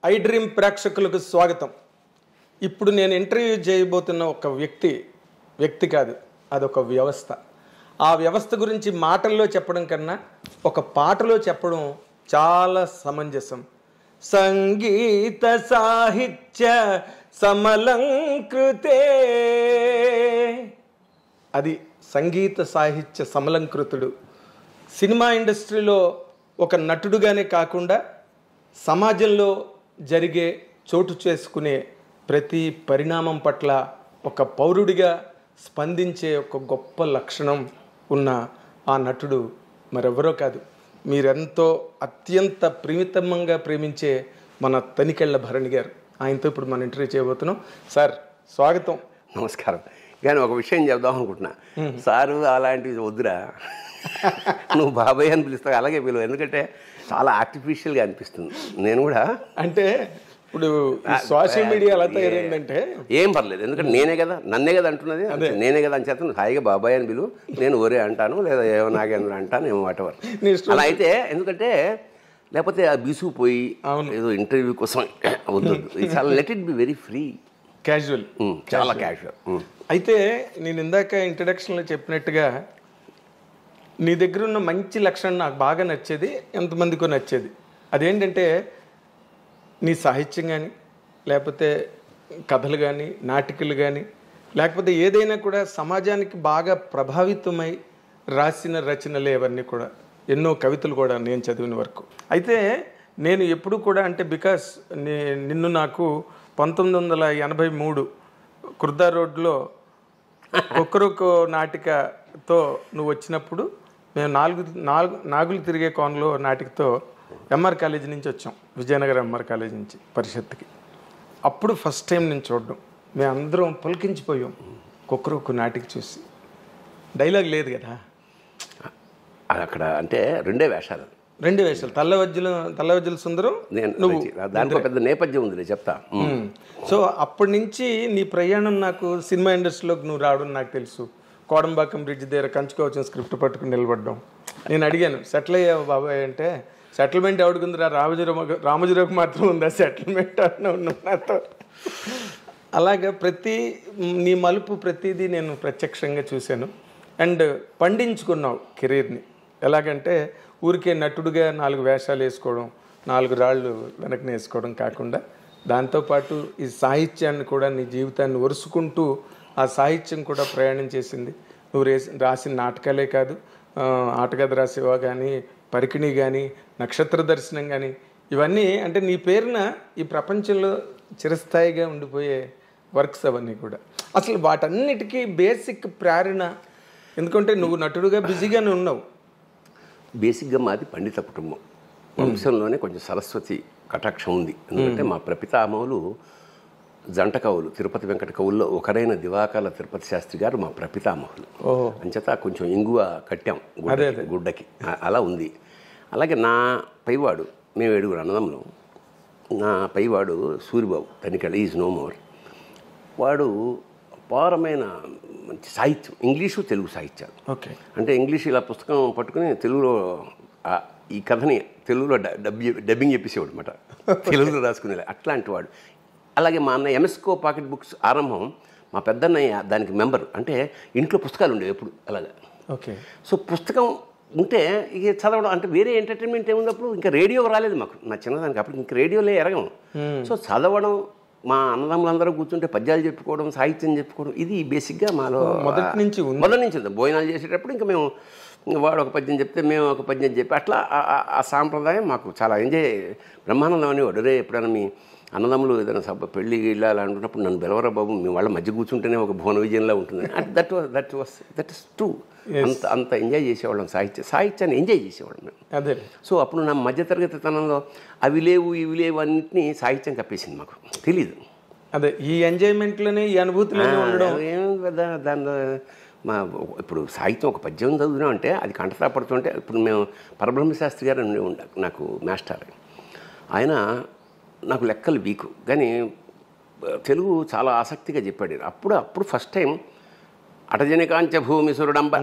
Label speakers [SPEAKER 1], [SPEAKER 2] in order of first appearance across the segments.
[SPEAKER 1] I dream ప్రేక్షకులకు స్వాగతం. ఇప్పుడు నేను ఇంటర్వ్యూ చేయబోతున్న ఒక వ్యక్తి కాదు, అదొక వ్యవస్థ. ఆ వ్యవస్థ గురించి మాటల్లో చెప్పడం కన్నా ఒక పాటలో చెప్పడం చాలా సమంజసం. సంగీత సాహిత్య సమలంకృతే, అది సంగీత సాహిత్య సమలంకృతుడు. సినిమా ఇండస్ట్రీలో ఒక నటుడుగానే కాకుండా సమాజంలో జరిగే చోటు చేసుకునే ప్రతి పరిణామం పట్ల ఒక పౌరుడిగా స్పందించే ఒక గొప్ప లక్షణం ఉన్న ఆ నటుడు మరెవరో కాదు, మీరెంతో అత్యంత ప్రీమితమంగా ప్రేమించే మన తనికెళ్ళ భరణి గారు. ఆయనతో ఇప్పుడు మనం ఇంటర్వ్యూ చేయబోతున్నాం. సార్ స్వాగతం.
[SPEAKER 2] నమస్కారం. కానీ ఒక విషయం చెప్దాం అనుకుంటున్నా. సారు అలాంటివి వద్దురా, నువ్వు బాబాయ్ అని పిలుస్తావు, అలాగే పిలువు. ఎందుకంటే చాలా ఆర్టిఫిషియల్గా అనిపిస్తుంది. నేను కూడా
[SPEAKER 1] అంటే ఇప్పుడు సోషల్ మీడియా ఎలా తయారైందంటే
[SPEAKER 2] ఏం పర్లేదు, ఎందుకంటే నేనే కదా, నన్నే కదా అంటున్నది, నేనే కదా అని చేస్తాను. హాయిగా బాబాయ్ అని పిలువు, నేను ఒరే అంటాను, లేదా ఏమో నాగేంద్ర అంటాను, ఏమో వాటెవర్ అలా అయితే. ఎందుకంటే లేకపోతే ఆ బిసుకుపోయి ఏదో ఇంటర్వ్యూ కోసం వద్దు. చాలా let it be very free,
[SPEAKER 1] casual,
[SPEAKER 2] చాలా క్యాజువల్.
[SPEAKER 1] అయితే నేను ఇందాక ఇంట్రడక్షన్లో చెప్పినట్టుగా నీ దగ్గర ఉన్న మంచి లక్షణం నాకు బాగా నచ్చేది, ఎంతమందికో నచ్చేది. అదేంటంటే నీ సాహిత్యం కానీ, లేకపోతే కథలు కానీ, నాటికలు కానీ, లేకపోతే ఏదైనా కూడా సమాజానికి బాగా ప్రభావితమై రాసిన రచనలే అవన్నీ కూడా. ఎన్నో కవితలు కూడా నేను చదివిన వరకు. అయితే నేను ఎప్పుడు కూడా అంటే బికాస్ నిన్ను నాకు 1983 కుర్దా రోడ్లో ఒక్కరొక్క నాటికతో నువ్వు వచ్చినప్పుడు మేము నాగులు తిరిగే కోనలో నాటికతో ఎంఆర్ కాలేజీ నుంచి వచ్చాం, విజయనగరం ఎంఆర్ కాలేజీ నుంచి పరిషత్తుకి. అప్పుడు ఫస్ట్ టైం నేను చూడడం, మేము అందరం పులకించిపోయాం ఒక్కరొక్క నాటిక చూసి. డైలాగ్ లేదు కదా
[SPEAKER 2] అక్కడ, అంటే రెండే వేషాలు.
[SPEAKER 1] తల్లవజ్జల సుందరం, నువ్వు.
[SPEAKER 2] దాంట్లో పెద్ద నేపథ్యం ఉంది, చెప్తా.
[SPEAKER 1] సో అప్పటి నుంచి నీ ప్రయాణం, నాకు సినిమా ఇండస్ట్రీలోకి నువ్వు రావడం నాకు తెలుసు. కోడంబాకం బ్రిడ్జ్ దగ్గర కంచుకోవచ్చిన స్క్రిప్ట్ పట్టుకుని నిలబడ్డాం. నేను అడిగాను, సెటిల్ అయ్యావు బాబాయ్ అంటే, సెటిల్మెంట్ ఎవడుకుందిరా, రామజీరావుకి మాత్రం ఉందా సెటిల్మెంట్ అన్న నాతో. అలాగా నీ మలుపు ప్రతిదీ నేను ప్రత్యక్షంగా చూశాను. అండ్ పండించుకున్నావు కెరీర్ని. ఎలాగంటే ఊరికే నటుడుగా 4 వేషాలు వేసుకోవడం, 4 రాళ్ళు వెనక్కి వేసుకోవడం కాకుండా, దాంతోపాటు ఈ సాహిత్యాన్ని కూడా, నీ జీవితాన్ని ఒరుసుకుంటూ ఆ సాహిత్యం కూడా ప్రయాణం చేసింది. నువ్వు రాసిన నాటకాలే కాదు, ఆటగది రాసేవా కానీ, పరికిణి కానీ, నక్షత్ర దర్శనం కానీ, ఇవన్నీ అంటే నీ పేరున ఈ ప్రపంచంలో చిరస్థాయిగా ఉండిపోయే వర్క్స్ అవన్నీ కూడా. అసలు వాటన్నిటికీ బేసిక్ ప్రేరణ, ఎందుకంటే నువ్వు నటుడుగా బిజీగానే ఉన్నావు.
[SPEAKER 2] బేసిక్గా మాది పండిత కుటుంబం, వంశంలోనే కొంచెం సరస్వతి కటాక్షం ఉంది. ఎందుకంటే మా ప్రపితామహులు జంట కవులు, తిరుపతి వెంకట కవుల్లో ఒకరైన దివాకర్ల తిరుపతి శాస్త్రి గారు మా ప్రపితామహులు. అంచేత కొంచెం ఇంగువ కట్టాం గుడ్డకి, అలా ఉంది. అలాగే నా పైవాడు, మేము 7 అన్నదమ్ములు. నా పైవాడు Suribabu Tanikella, is no more. వాడు అపారమైన మంచి సాహిత్యం, ఇంగ్లీషు తెలుగు సాహిత్యాలు.
[SPEAKER 1] ఓకే,
[SPEAKER 2] అంటే ఇంగ్లీష్ ఇలా పుస్తకం పట్టుకుని తెలుగులో ఈ కథని తెలుగులో డబ్బింగ్ చెప్పేసేవాడు అనమాట, తెలుగులో రాసుకునేలా అట్లాంటి వాడు. అలాగే మా అన్న ఎంఎస్కో పాకెట్ బుక్స్ ఆరంభం, మా పెద్దన్నయ్య దానికి మెంబర్. అంటే ఇంట్లో పుస్తకాలు ఉండేవి ఎప్పుడు అలాగా.
[SPEAKER 1] ఓకే,
[SPEAKER 2] సో పుస్తకం ఉంటే ఇక చదవడం, అంటే వేరే ఎంటర్టైన్మెంట్ ఏముందప్పుడు, ఇంకా రేడియో రాలేదు మాకు, నా చిన్నదానికి అప్పుడు ఇంక రేడియోలే ఎరగం. సో చదవడం, మా అన్నదమ్ములందరూ కూర్చుంటే పద్యాలు చెప్పుకోవడం, సాహిత్యం చెప్పుకోవడం, ఇది బేసిక్గా మాలో మొదటి నుంచి ఉంది. భోజనాలు చేసేటప్పుడు ఇంకా మేము, వాడు ఒక పద్యం చెప్తే మేము ఒక పద్యం చెప్పి, అట్లా ఆ సాంప్రదాయం మాకు చాలా ఎంజాయ్, బ్రహ్మానందం అనేవాడు. రే ఎప్పుడైనా మీ అన్నదమ్ములు ఏదైనా పెళ్ళి ఇళ్ళాలి అనుకున్నప్పుడు నన్ను బెలవరా బాబు, మీ వాళ్ళ మధ్య కూర్చుంటేనే ఒక భువన విజయంలా ఉంటుంది. That is true. అంత ఎంజాయ్ చేసేవాళ్ళం, సాహిత్యాన్ని ఎంజాయ్ చేసేవాళ్ళం మేము.
[SPEAKER 1] అదే. సో
[SPEAKER 2] అప్పుడు నా మధ్యతరగతి తనంలో అవి లేవు ఇవి లేవు అన్నింటినీ సాహిత్యం కప్పేసింది, మాకు తెలీదు.
[SPEAKER 1] అదే, ఈ ఎంజాయ్మెంట్లోనే, ఈ అనుభూతిలోనే ఉండడం.
[SPEAKER 2] ఏం కదా దానిలో ఇప్పుడు సాహిత్యం ఒక పద్యం చదువుతున్నాం అంటే అది కంటతా పడుతుంటే, ఇప్పుడు మేము పరబ్రహ్మశాస్త్రి గారు ఉండాలి నాకు మాస్టర్. ఆయన నాకు లెక్కలు వీకు, కానీ తెలుగు చాలా ఆసక్తిగా చెప్పాడు. అప్పుడు ఫస్ట్ టైం అటజనికాంచ భూమి సురుడంబ,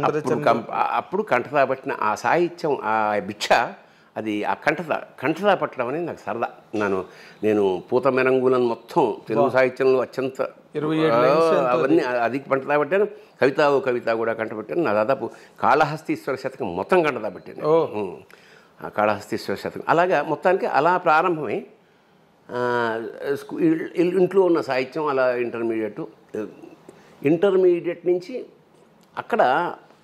[SPEAKER 2] అప్పుడు కంటతా పట్టిన ఆ సాహిత్యం, ఆ భిక్ష అది ఆ కంఠత పట్టడం అనేది నాకు సరదా. నేను పూత మెరంగులను మొత్తం తెలుగు సాహిత్యంలో అత్యంత
[SPEAKER 1] 27
[SPEAKER 2] అవన్నీ అది కంఠత పట్టాను. కవిత కూడా కంటపట్టాను. నా దాదాపు కాళహస్తీశ్వర శతకం మొత్తం కంఠత పట్టాను. కాళహస్తీశ్వర శతకం అలాగా మొత్తానికి అలా ప్రారంభమై ఇంట్లో ఉన్న సాహిత్యం అలా ఇంటర్మీడియట్ నుంచి అక్కడ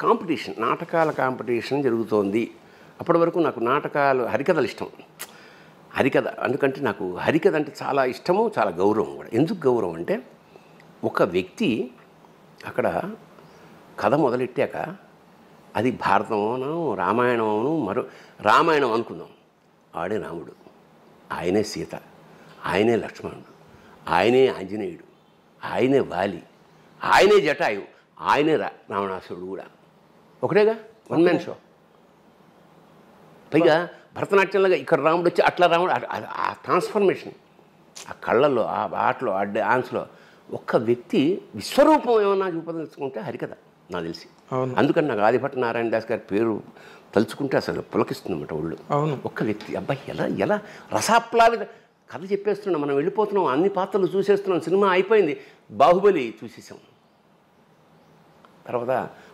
[SPEAKER 2] కాంపిటీషన్, నాటకాల కాంపిటీషన్ జరుగుతోంది. అప్పటి వరకు నాకు నాటకాలు, హరికథలు ఇష్టం. హరికథ ఎందుకంటే నాకు హరికథ అంటే చాలా ఇష్టము, చాలా గౌరవం కూడా. ఎందుకు గౌరవం అంటే ఒక వ్యక్తి అక్కడ కథ మొదలెట్టాక అది భారతమోనో రామాయణమోను రామాయణం అనుకుందాం. ఆడే రాముడు, ఆయనే సీత, ఆయనే లక్ష్మణుడు, ఆయనే ఆంజనేయుడు, ఆయనే వాలి, ఆయనే జటాయు, ఆయనే రావణాసురుడు కూడా ఒకటేగా, వన్ మ్యాన్ షో. పైగా భరతనాట్యంలాగా ఇక్కడ రాముడు వచ్చి అట్లా రాముడు, ఆ ట్రాన్స్ఫర్మేషన్, ఆ కళ్ళల్లో, ఆ ఆటలో, ఆ డాన్స్లో ఒక్క వ్యక్తి విశ్వరూపం ఏమన్నా చూపదలుచుకుంటే హరికథ నాకు తెలిసి. అందుకని నాకు ఆదిభట్ట నారాయణ దాస్ గారి పేరు తలుచుకుంటే అసలు పులకిస్తుందన్నమాట ఒళ్ళు. ఒక్క వ్యక్తి అబ్బాయి ఎలా రసాప్లావిత కథ చెప్పేస్తున్నాం, మనం వెళ్ళిపోతున్నాం, అన్ని పాత్రలు చూసేస్తున్నాం, సినిమా అయిపోయింది, బాహుబలి చూసేసాం. తర్వాత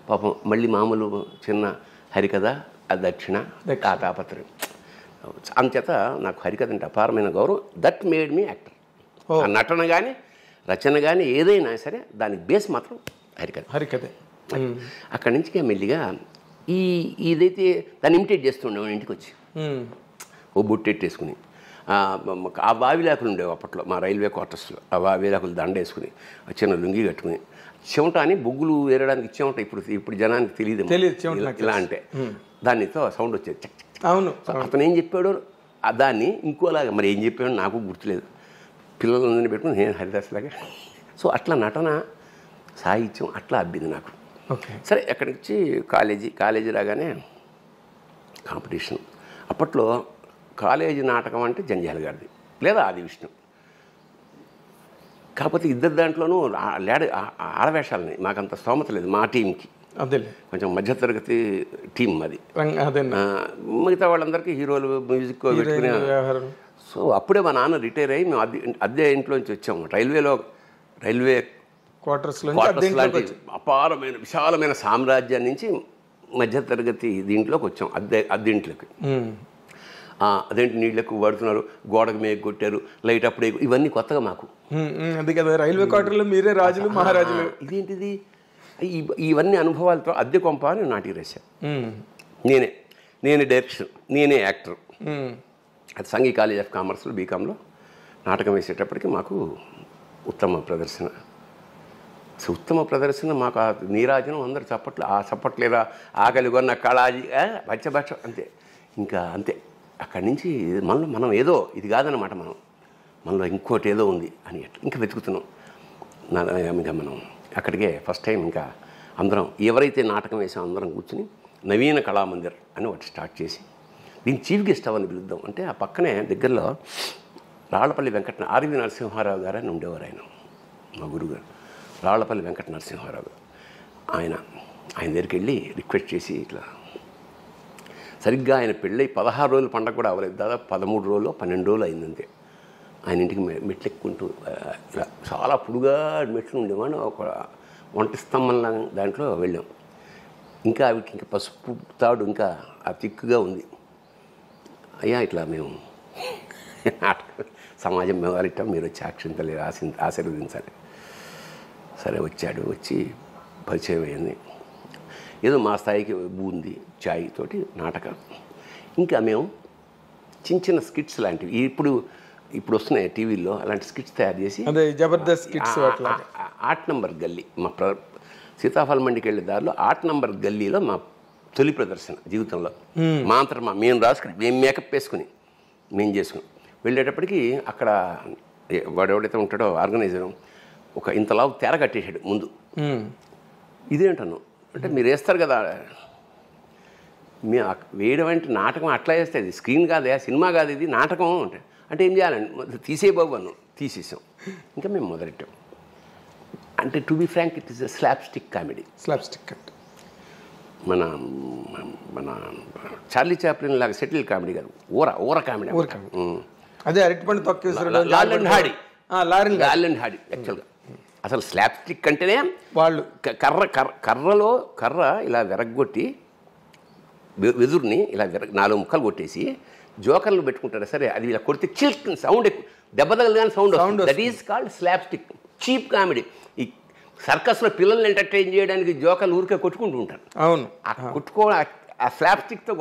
[SPEAKER 2] పాపం మళ్ళీ మామూలు చిన్న హరికథ, ఆ దక్షిణ, ఆ తాపత్రం. అంచేత నాకు హరికథ అంటే అపారమైన గౌరవం. That made me actor. ఆ నటన కానీ రచన కానీ ఏదైనా సరే దానికి బేస్ మాత్రం హరికథ. అక్కడి నుంచి మెల్లిగా ఇదైతే దాన్ని ఇమిటేట్ చేస్తుండేవాడు. ఇంటికి వచ్చి ఓ బొట్టెట్టేసుకుని ఆ వావిలాకులు ఉండేవి అప్పట్లో మా రైల్వే క్వార్టర్స్లో. ఆ వావిలాకులు దండ వేసుకుని చిన్న లుంగి కట్టుకుని, చెమట అని బొగ్గులు వేరడానికి చెమట ఇప్పుడు జనానికి తెలియదు ఇలా అంటే దానితో సౌండ్ వచ్చేది చక్ చక్.
[SPEAKER 1] అవును.
[SPEAKER 2] అతను ఏం చెప్పాడో దాన్ని ఇంకోలాగా మరి ఏం చెప్పాడో నాకు గుర్తులేదు. పిల్లలందరినీ పెట్టుకుని నేను హరిదాస్లాగా. సో అట్లా నటన, సాహిత్యం అట్లా అబ్బింది నాకు. సరే అక్కడి నుంచి కాలేజీ రాగానే కాంపిటీషన్. అప్పట్లో కాలేజీ నాటకం అంటే జంజాల గారిది లేదా ఆది విష్ణు. కాకపోతే ఇద్దరు దాంట్లోనూ ఆడవేషాలని మాకంత స్తోమత లేదు మా టీంకి.
[SPEAKER 1] అదే
[SPEAKER 2] కొంచెం మధ్యతరగతి టీం అది. మిగతా వాళ్ళందరికీ హీరోలు, మ్యూజిక్ పెట్టుకునే. సో అప్పుడే మా నాన్న రిటైర్ అయ్యి మేము అద్దె ఇంట్లోంచి వచ్చాము. రైల్వే క్వార్టర్స్ లాంటి అపారమైన విశాలమైన సామ్రాజ్యం నుంచి మధ్యతరగతి దీంట్లోకి వచ్చాం, అద్దె ఇంట్లోకి. అదేంటి నీళ్ళు ఎక్కువ పడుతున్నారు, గోడకు మేకు కొట్టారు, లైట్ అప్పుడే, ఇవన్నీ కొత్తగా మాకు.
[SPEAKER 1] అది కదా రైల్వే క్వార్టర్లో మీరే రాజులు మహారాజులు.
[SPEAKER 2] ఇదేంటిది, ఇవన్నీ అనుభవాలతో అద్దె కొంప అని నాటికి రాశాను. నేనే డైరెక్షన్, నేనే యాక్టర్. అది సంఘీ కాలేజ్ ఆఫ్ కామర్స్లో బీకాంలో నాటకం వేసేటప్పటికి మాకు ఉత్తమ ప్రదర్శన మాకు ఆ నీరాజనం అందరు చప్పట్లు, ఆ చప్పట్లేదా ఆకలి కొన్న కళాజీ బచ్చభక్ష అంతే. ఇంకా అంతే. అక్కడి నుంచి మనం ఏదో ఇది కాదనమాట, మనలో ఇంకోటి ఏదో ఉంది అని ఇంకా వెతుకుతున్నాం. ఇంకా మనం అక్కడికే ఫస్ట్ టైం ఇంకా అందరం ఎవరైతే నాటకం వేసామో అందరం కూర్చుని నవీన కళామందిర్ అని ఒకటి స్టార్ట్ చేసి దీన్ని చీఫ్ గెస్ట్ అవని పిలుద్దాం అంటే ఆ పక్కనే దగ్గరలో రాళ్లపల్లి ఆర్వి నరసింహారావు గారు అని ఉండేవారు. ఆయన మా గురుగారు రాళ్లపల్లి వెంకట నరసింహారావు గారు. ఆయన దగ్గరికి వెళ్ళి రిక్వెస్ట్ చేసి ఇట్లా సరిగ్గా ఆయన పెళ్ళి 16 రోజులు పండగ కూడా అవ్వలేదు, దాదాపు 13 రోజులు 12 రోజులు అయిందంతే. ఆయన ఇంటికి మెట్లు ఎక్కుంటూ ఇలా చాలా పొడుగా మెట్లు ఉండేవాడు. ఒక ఒంటి స్తంభంలా దాంట్లో వెళ్ళాం. ఇంకా అవికి ఇంకా పసుపు తాడు ఇంకా ఆ తిక్కుగా ఉంది. అయ్యా ఇట్లా మేము సమాజం వ్యవహరిస్తాం, మీరు వచ్చి అక్షింతలు ఆశీర్వదించాలి. సరే వచ్చి పరిచయం అయింది. ఏదో మా స్థాయికి బూంది చాయ్ తోటి నాటకం. ఇంకా మేము చిన్న స్కిట్స్ లాంటివి ఇప్పుడు వస్తున్నాయి టీవీల్లో, అలాంటి స్కిట్స్ తయారు చేసి
[SPEAKER 1] జబర్దస్త్ స్కిట్స్.
[SPEAKER 2] 8 నంబర్ గల్లీ మా సీతాఫలం మండికి వెళ్ళే దారిలో 8 నంబర్ గల్లీలో మా తొలి ప్రదర్శన జీవితంలో. మా అంతటా మేము రాసుకుని మేము మేకప్ వేసుకుని మేము చేసుకుని వెళ్ళేటప్పటికి అక్కడ వాడెవడైతే ఉంటాడో ఆర్గనైజర్ ఒక ఇంతలావు తెర కట్టేసాడు ముందు. ఇదేంటను అంటే మీరు వేస్తారు కదా, వేయడం అంటే నాటకం అట్లా వేస్తే అది స్క్రీన్ కాదే, సినిమా కాదు, ఇది నాటకం అంటే ఏం చేయాలండి, తీసే బాబు అన్ను తీసేసాం. ఇంకా మేము మొదలెట్టాం. అంటే to be frank it is a slapstick comedy.
[SPEAKER 1] Slapstick అంటే
[SPEAKER 2] మన మన చార్లీ చాప్లిన్ లాగా సెటిల్ కామెడీ కాదు, ఊర కామెడీ.
[SPEAKER 1] అదే అరటిపండు తొక్కేసారు
[SPEAKER 2] Laurel and Hardy.
[SPEAKER 1] Laurel
[SPEAKER 2] Laurel and Hardy యాక్చువల్గా అసలు స్లాప్ స్టిక్ అంటేనే
[SPEAKER 1] వాళ్ళు
[SPEAKER 2] కర్ర ఇలా విరగ్గొట్టి వెదురుని ఇలా 4 ముక్కలు కొట్టేసి జోకర్లు పెట్టుకుంటారు. సరే అది ఇలా కొడితే చిల్క్ సౌండ్ ఎక్కువ, దెబ్బ తగలగానే sound. That is called slapstick, cheap comedy. ఈ సర్కస్లో పిల్లల్ని ఎంటర్టైన్ చేయడానికి జోకర్లు ఊరికే కొట్టుకుంటూ ఉంటారు.
[SPEAKER 1] అవును,
[SPEAKER 2] ఆ స్లాప్ స్టిక్తో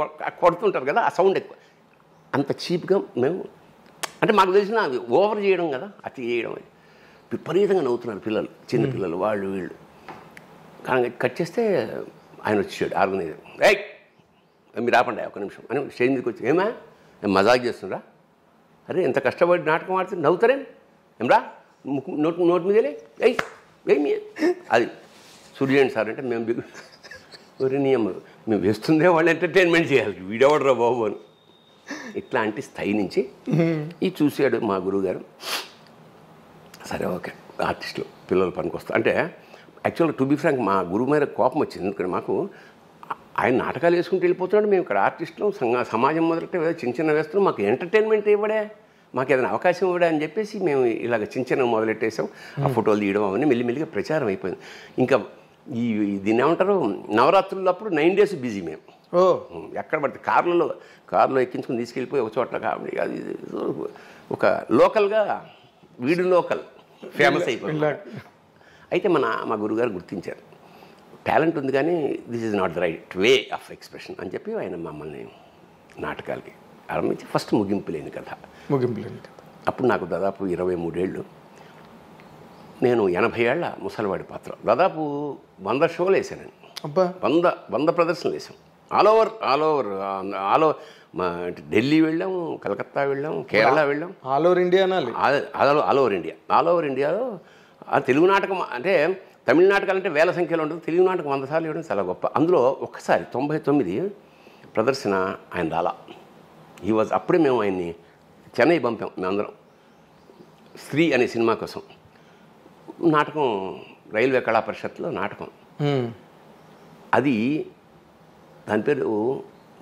[SPEAKER 2] కొడుతుంటారు కదా, ఆ సౌండ్ ఎక్కువ. అంత చీప్గా మేము, అంటే మాకు తెలిసిన అది ఓవర్ చేయడం కదా, అతి చేయడం. విపరీతంగా నవ్వుతున్నారు పిల్లలు, చిన్నపిల్లలు, వాళ్ళు వీళ్ళు. కానీ కట్ చేస్తే ఆయన వచ్చాడు ఆర్గనైజర్. రైట్ మీరు రాపండి ఒక నిమిషం అని స్టేజ్ మీదకి వచ్చి, ఏమా మజాక్ చేస్తుండ్రా, అరే ఎంత కష్టపడి నాటకం ఆడుతుంది, నవ్వుతారేం ఏమరా, నోటి మీదలే ఏమి అది సూర్యండి సార్ అంటే మేము మేము వేస్తుందే వాళ్ళు ఎంటర్టైన్మెంట్ చేయాలి, వీడెవడరా బాబు అని. ఇట్లాంటి స్థాయి నుంచి ఈ చూశాడు మా గురువుగారు. సరే ఓకే, ఆర్టిస్టులు పిల్లలు పనికొస్తారు అంటే. యాక్చువల్గా టు బి ఫ్రాంక్ మా గురువు మీద కోపం వచ్చింది. ఎందుకంటే మాకు ఆయన నాటకాలు వేసుకుంటూ వెళ్ళిపోతున్నాడు, మేము ఇక్కడ ఆర్టిస్టులు సమాజం మొదలెట్టే చిన్న వేస్తున్నాం, మాకు ఎంటర్టైన్మెంట్ ఇవ్వడే, మాకు ఏదైనా అవకాశం ఇవ్వడా అని చెప్పేసి మేము ఇలాగ చిన్న మొదలెట్టేసాం. ఆ ఫోటోలు తీయడం అవన్నీ మెల్లిమెల్లిగా ప్రచారం అయిపోయింది. ఇంకా దీన్ని ఏమంటారు, నవరాత్రులు అప్పుడు 9 days బిజీ మేము. ఎక్కడ పడితే కారులో ఎక్కించుకుని తీసుకెళ్ళిపోయి ఒక చోట కాబట్టి అది ఒక లోకల్గా వీడు లోకల్ ఫేమస్ అయిపోయింది. అయితే మా గురుగారు గుర్తించారు, టాలెంట్ ఉంది కానీ this is not the right way of expression అని చెప్పి ఆయన మమ్మల్ని నాటకాలకి ఆరంభించి ఫస్ట్ ముగింపు లేని కథ. అప్పుడు నాకు దాదాపు 23 ఏళ్ళు. నేను 80 ఏళ్ల ముసలివాడి పాత్ర. దాదాపు 100 షోలు వేసాను. 100 ప్రదర్శనలు వేసాం. ఆల్ ఓవర్ మా ఢిల్లీ వెళ్ళాం, కలకత్తా వెళ్ళాం, కేరళ వెళ్ళాం.
[SPEAKER 1] All over India
[SPEAKER 2] all over ఇండియాలో తెలుగు నాటకం అంటే, తమిళ నాటకాలు అంటే వేల సంఖ్యలో ఉంటుంది, తెలుగు నాటకం 100 సార్లు ఇవ్వడం చాలా గొప్ప. అందులో ఒక్కసారి 99 ప్రదర్శన ఆయన రాలా. అప్పుడే మేము ఆయన్ని చెన్నై పంపాం మేమందరం, స్త్రీ అనే సినిమా కోసం. నాటకం రైల్వే కళా పరిషత్లో నాటకం, అది దాని పేరు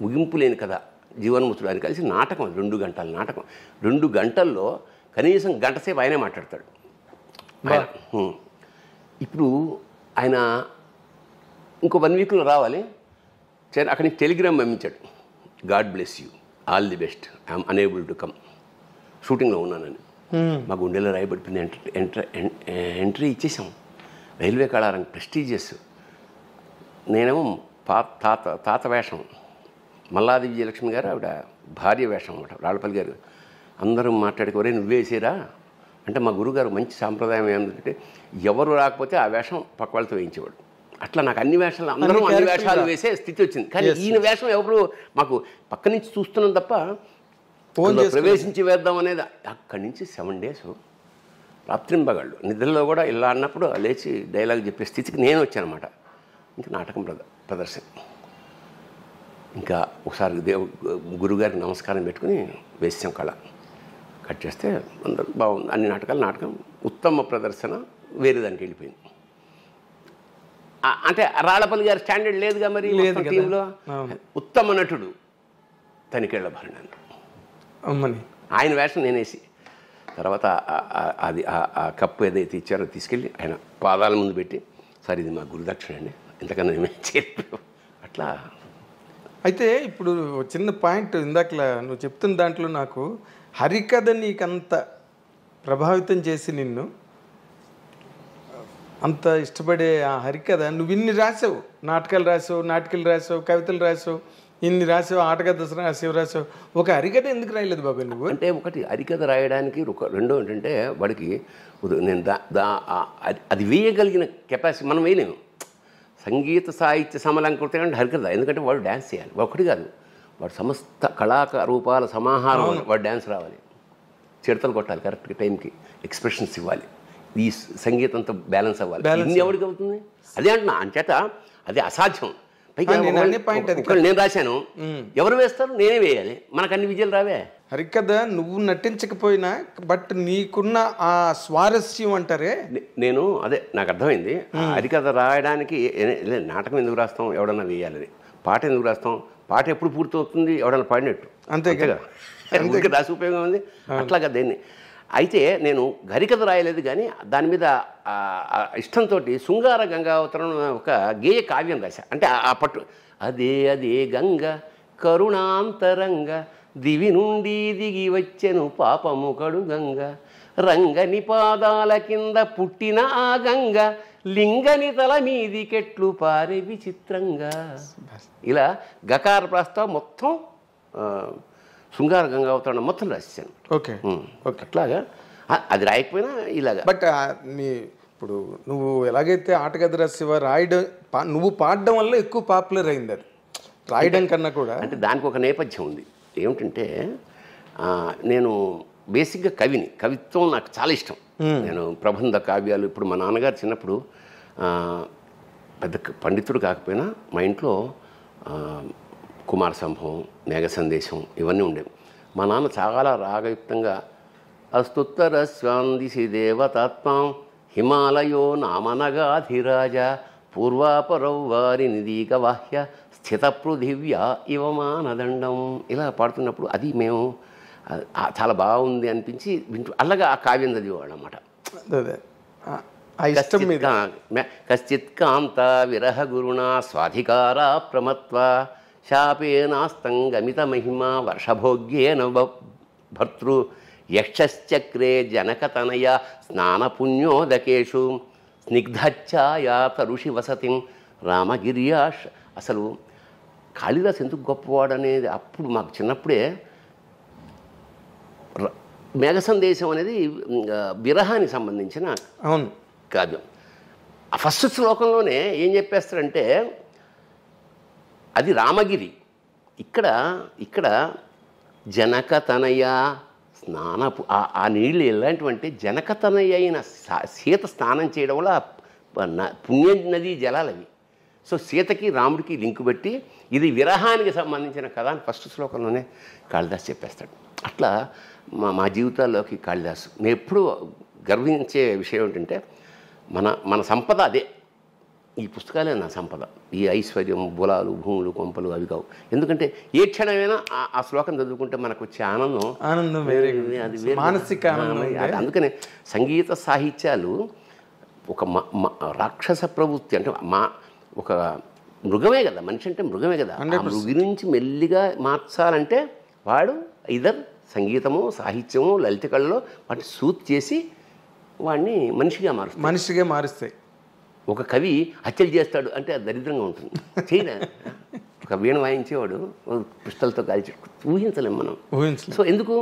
[SPEAKER 2] ముగింపు లేని కథ, జీవన్ముతుడు అని కలిసి నాటకం. 2 గంటల నాటకం. 2 గంటల్లో కనీసం గంట సేపు ఆయనే మాట్లాడతాడు. ఇప్పుడు ఆయన ఇంకో 1 వీక్లో రావాలి, అక్కడి నుంచి టెలిగ్రామ్ పంపించాడు, God bless you, all the best, I'm unable to come, షూటింగ్లో ఉన్నానని. మా గుండెలో రాయబడిపోయింది. ఎంట్రీ ఇచ్చేసాం. రైల్వే కళారంగం ప్రెస్టీజియస్. నేనేమో తాత వేషం, మల్లాది విజయలక్ష్మి గారు ఆవిడ భార్య వేషం అన్నమాట, రాళ్ళపల్లి గారు. అందరూ మాట్లాడుకోరే నువ్వేసేరా అంటే, మా గురుగారు మంచి సాంప్రదాయం ఏంటంటే ఎవరు రాకపోతే ఆ వేషం పక్క వాళ్ళతో వేయించేవాడు. అట్లా నాకు అన్ని వేషాలు, అందరూ అన్ని వేషాలు వేసే స్థితి వచ్చింది. కానీ ఈయన వేషం ఎవరు మాకు పక్క నుంచి చూస్తున్నాం తప్ప ప్రవేశించి వేద్దాం అనేది. అక్కడి నుంచి 7 days రాత్రింబగాళ్ళు నిద్రలో కూడా ఇలా అన్నప్పుడు లేచి డైలాగ్ చెప్పే స్థితికి నేను వచ్చానమాట. ఇంకా నాటకం ప్రదర్శన. ఇంకా ఒకసారి గురుగారికి నమస్కారం పెట్టుకుని వేసాం కళ. కట్ చేస్తే అందరూ బాగుంది, అన్ని నాటకం ఉత్తమ ప్రదర్శన వేరే దానికి వెళ్ళిపోయింది. అంటే రాళ్ళపల్లి గారి స్టాండర్డ్ లేదుగా మరి టీంలో. ఉత్తమ నటుడు తనికేళ్ల భరణి, ఆయన వేషం నేనేసి తర్వాత అది ఆ కప్పు ఏదైతే ఇచ్చారో తీసుకెళ్ళి ఆయన పాదాల ముందు పెట్టి, సార్ ఇది మా గురుదక్షిణ అండి, ఎంతకన్నా మేము చెప్పాం అట్లా.
[SPEAKER 1] అయితే ఇప్పుడు చిన్న పాయింట్, ఇందాకలా నువ్వు చెప్తున్న దాంట్లో నాకు హరికథ నీకంత ప్రభావితం చేసి నిన్ను అంత ఇష్టపడే ఆ హరికథ నువ్వు ఇన్ని రాసావు, నాటకాలు రాసావు, కవితలు రాసావు, ఇన్ని రాసావు, ఆటకథ రాసావు, ఒక హరికథ ఎందుకు రాయలేదు బాబాయ్ నువ్వు?
[SPEAKER 2] అంటే ఒకటి హరికథ రాయడానికి, రెండో ఏంటంటే వాడికి నేను అది వేయగలిగిన కెపాసిటీ మనం వేయలేము. సంగీత సాహిత్య సమలంకృతం అంటే హరికథ, ఎందుకంటే వాడు డ్యాన్స్ చేయాలి. ఒకటి కాదు, వాడు సమస్త కళారూపాల సమాహారం, వాడు డ్యాన్స్ రావాలి, చిడతలు కొట్టాలి, కరెక్ట్గా టైంకి ఎక్స్ప్రెషన్స్ ఇవ్వాలి, ఈ సంగీతంతో బ్యాలెన్స్ అవ్వాలి. ఇన్ని ఎవరికి అవుతుంది? అదే అంటున్నా. అంచేత అది అసాధ్యం. పైగా నేను రాశాను, ఎవరు వేస్తారు? నేనే వేయాలి. మనకు అన్ని విజయాలు రావే.
[SPEAKER 1] హరికథ నువ్వు నటించకపోయినా బట్ నీకున్న ఆ స్వారస్యం అంటారే,
[SPEAKER 2] నేను అదే నాకు అర్థమైంది. హరికథ రాయడానికి నాటకం ఎందుకు రాస్తాం, ఎవడన్నా వేయాలని. పాట ఎందుకు రాస్తాం, పాట ఎప్పుడు పూర్తవుతుంది ఎవడన్నా పాడినట్టు,
[SPEAKER 1] అంతే
[SPEAKER 2] కదా, అందుకే రాసి ఉపయోగం ఉంది. అట్లాగా దేన్ని అయితే నేను హరికథ రాయలేదు, కానీ దాని మీద ఇష్టంతో శృంగార గంగావతరం ఒక గేయ కావ్యం రాశా. అంటే ఆ పట్టు అదే అదే గంగ కరుణాంతరంగ దివి నుండి దిగి వచ్చెను పాపము కడు గంగ రంగని పాదాల కింద పుట్టిన ఆ గంగ లింగని తల మీదికెట్లు పారే విచిత్రంగా. ఇలా గకార ప్రాస్తావం మొత్తం శృంగార గంగావతరణం మొత్తం రాశాను.
[SPEAKER 1] Okay okay.
[SPEAKER 2] అట్లాగా అది రాయకపోయినా ఇలాగా.
[SPEAKER 1] బట్ నీ ఇప్పుడు నువ్వు ఎలాగైతే ఆటగది రాసేవా, రాయడం నువ్వు పాడడం వల్ల ఎక్కువ పాపులర్ అయింది, అది రాయడం కన్నా కూడా.
[SPEAKER 2] అంటే దానికి ఒక నేపథ్యం ఉంది. ఏమిటంటే నేను బేసిక్గా కవిని, కవిత్వం నాకు చాలా ఇష్టం. నేను ప్రబంధ కావ్యాలు, ఇప్పుడు మా నాన్నగారు చిన్నప్పుడు పెద్ద పండితుడు కాకపోయినా మా ఇంట్లో కుమార సంభవం, మేఘ సందేశం ఇవన్నీ ఉండేవి. మా నాన్న చాలా రాగయుక్తంగా అస్తుత్తర స్వాందిసి దేవతాత్మాం హిమాలయో నామనగాధిరాజ పూర్వాపరౌ వారి నిదీక వాహ్య స్థిత పృథివ్యా ఇవమానదండం ఇలా పాడుతున్నప్పుడు అది మేము చాలా బాగుంది అనిపించి వింటూ అలాగా ఆ కావ్యం చదివేవాళ్ళు అన్నమాట. కశ్చిత్ కాంత విరహ గురుణా స్వాధికారా ప్రమత్వ శాపేనాస్తం గమిత మహిమ వర్షభోగ్యేన భర్తృ యక్షశ్చక్రే జనకతనయ స్నానపుణ్యోదకేషు స్నిగ్ధఛాయా తరుషి వసతిం రామగిర్యాష్. అసలు కాళిదాస్ ఎందుకు గొప్పవాడు అనేది అప్పుడు మాకు చిన్నప్పుడే. మేఘ సందేశం అనేది విరహానికి సంబంధించిన
[SPEAKER 1] అవును
[SPEAKER 2] కావ్యం. ఆ ఫస్ట్ శ్లోకంలోనే ఏం చెప్పేస్తారంటే అది రామగిరి. ఇక్కడ జనకతనయ స్నానపు ఆ నీళ్ళు ఎలాంటివంటే జనకతనయ అయిన సీత స్నానం చేయడం వల్ల పుణ్య నది జలాలవి. సో సీతకి రాముడికి లింకు పెట్టి ఇది విరహానికి సంబంధించిన కథ అని ఫస్ట్ శ్లోకంలోనే కాళిదాస్ చెప్పేస్తాడు. అట్లా మా జీవితాల్లోకి కాళిదాసు. నేను ఎప్పుడూ గర్వించే విషయం ఏంటంటే మన సంపద అదే. ఈ పుస్తకాలే నా సంపద. ఈ ఐశ్వర్యం, బులాలు, భూములు, కొంపలు అవి కావు. ఎందుకంటే ఏ క్షణమైనా ఆ శ్లోకం చదువుకుంటే మనకు వచ్చే ఆనందం
[SPEAKER 1] వేరే,
[SPEAKER 2] అది వేరే
[SPEAKER 1] మానసిక ఆనందం.
[SPEAKER 2] అందుకనే సంగీత సాహిత్యాలు ఒక రాక్షస ప్రవృత్తి, అంటే ఒక మృగమే కదా, మనిషి అంటే మృగమే కదా. ఆ మృగి నుంచి మెల్లిగా మార్చాలంటే వాడు ఇదర్ సంగీతము, సాహిత్యము, లలిత కళలో వాటిని సూట్ చేసి వాడిని మనిషిగా మారుస్తాయి. ఒక కవి హత్యలు చేస్తాడు అంటే అది దరిద్రంగా ఉంటుంది. చేయలే ఒక వీణ వాయించేవాడు పిస్టల్తో కాల్చి ఊహించలేము మనం. సో ఎందుకు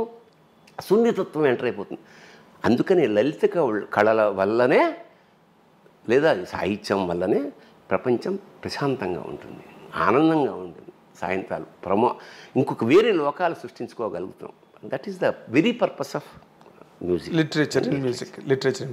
[SPEAKER 2] సున్నితత్వం ఎంటర్ అయిపోతుంది. అందుకని లలిత కళల వల్లనే లేదా సాహిత్యం వల్లనే ప్రపంచం ప్రశాంతంగా ఉంటుంది, ఆనందంగా ఉంటుంది. సాయంత్రాలు ఇంకొక వేరే లోకాలు సృష్టించుకోగలుగుతాం. That is the very purpose of music,
[SPEAKER 1] literature.